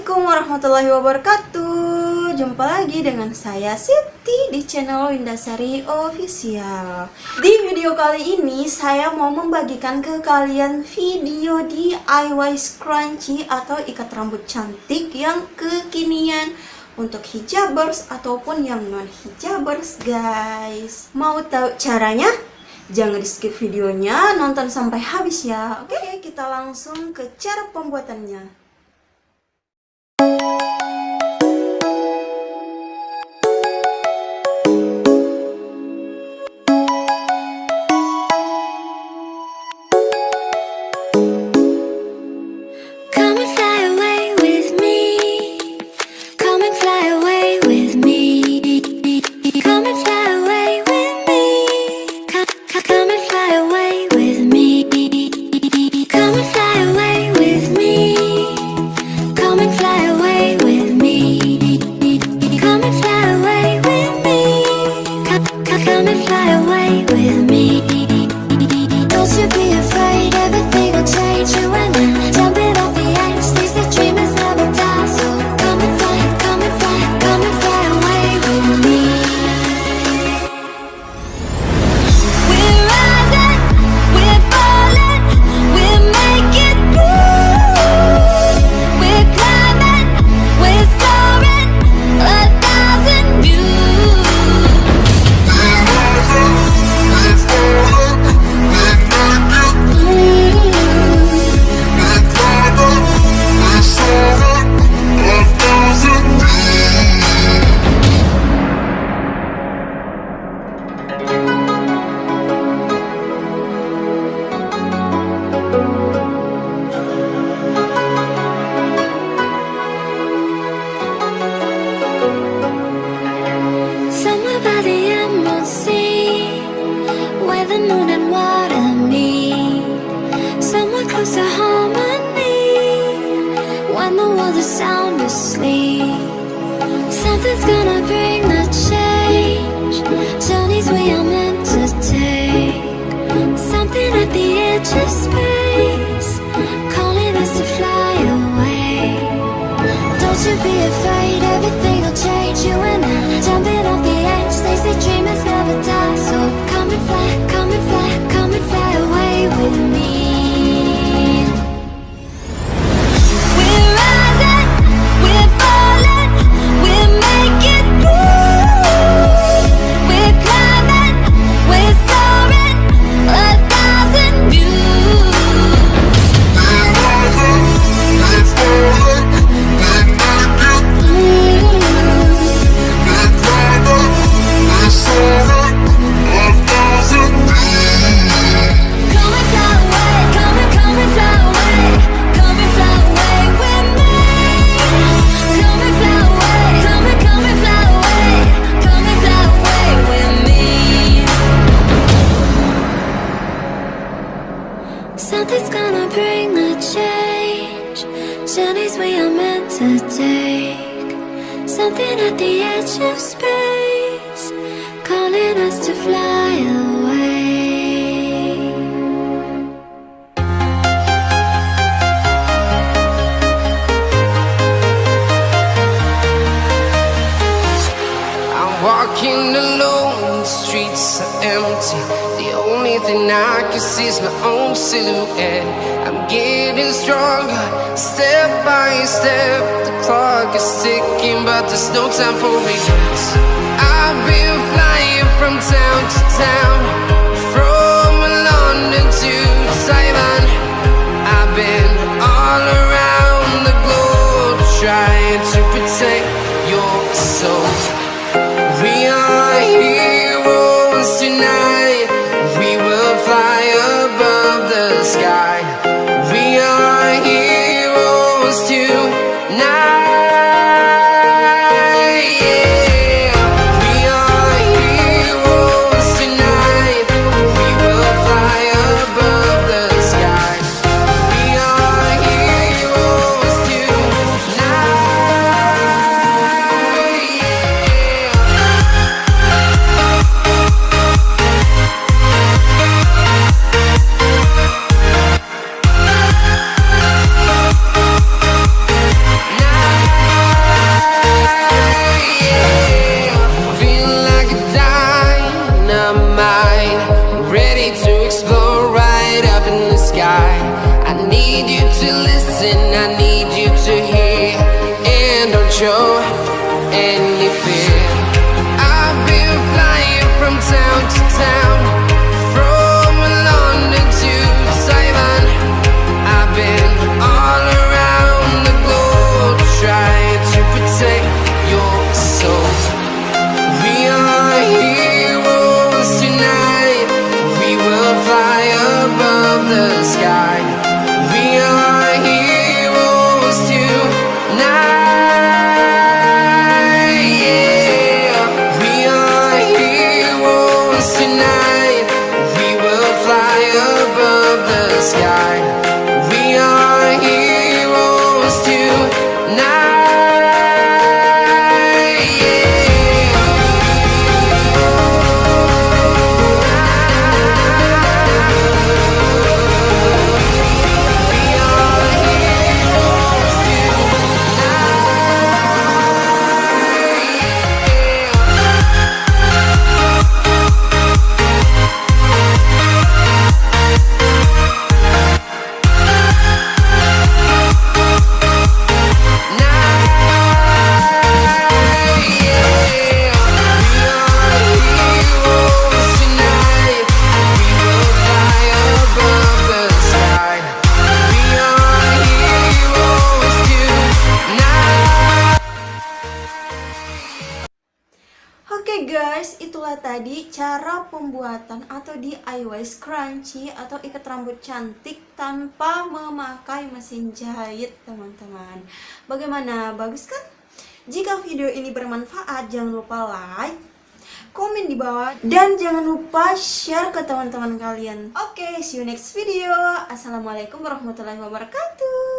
Assalamualaikum warahmatullahi wabarakatuh. Jumpa lagi dengan saya Siti di channel Winda Sari Official. Di video kali ini saya mau membagikan ke kalian video DIY scrunchie atau ikat rambut cantik yang kekinian untuk hijabers ataupun yang non hijabers guys. Mau tahu caranya? Jangan di skip videonya, nonton sampai habis ya. Oke, kita langsung ke cara pembuatannya. Something's gonna bring the change. Journeys we are meant to take. Something at the edge of space, calling us to fly away. Don't you be afraid, everything will change. You and I, jumping off the edge. They say dreamers never die. So come and fly, come and fly, come and fly away with me. Something's gonna bring the change. Journeys we are meant to take. Something at the edge of space, calling us to fly away. I'm walking alone, the streets are empty. The only thing I can see is my own silhouette. I'm getting stronger, step by step. The clock is ticking, but there's no time for regrets. I've been flying from town to town, from London to Taiwan. I've been all around the globe, trying to protect your soul. We are heroes tonight. We will fly above the sky. We are heroes tonight. Yeah. We are heroes tonight. Oke guys, itulah tadi cara pembuatan atau DIY scrunchie atau ikat rambut cantik tanpa memakai mesin jahit, teman-teman. Bagaimana? Bagus kan? Jika video ini bermanfaat, jangan lupa like, komen di bawah, dan jangan lupa share ke teman-teman kalian. Oke, see you next video. Assalamualaikum warahmatullahi wabarakatuh.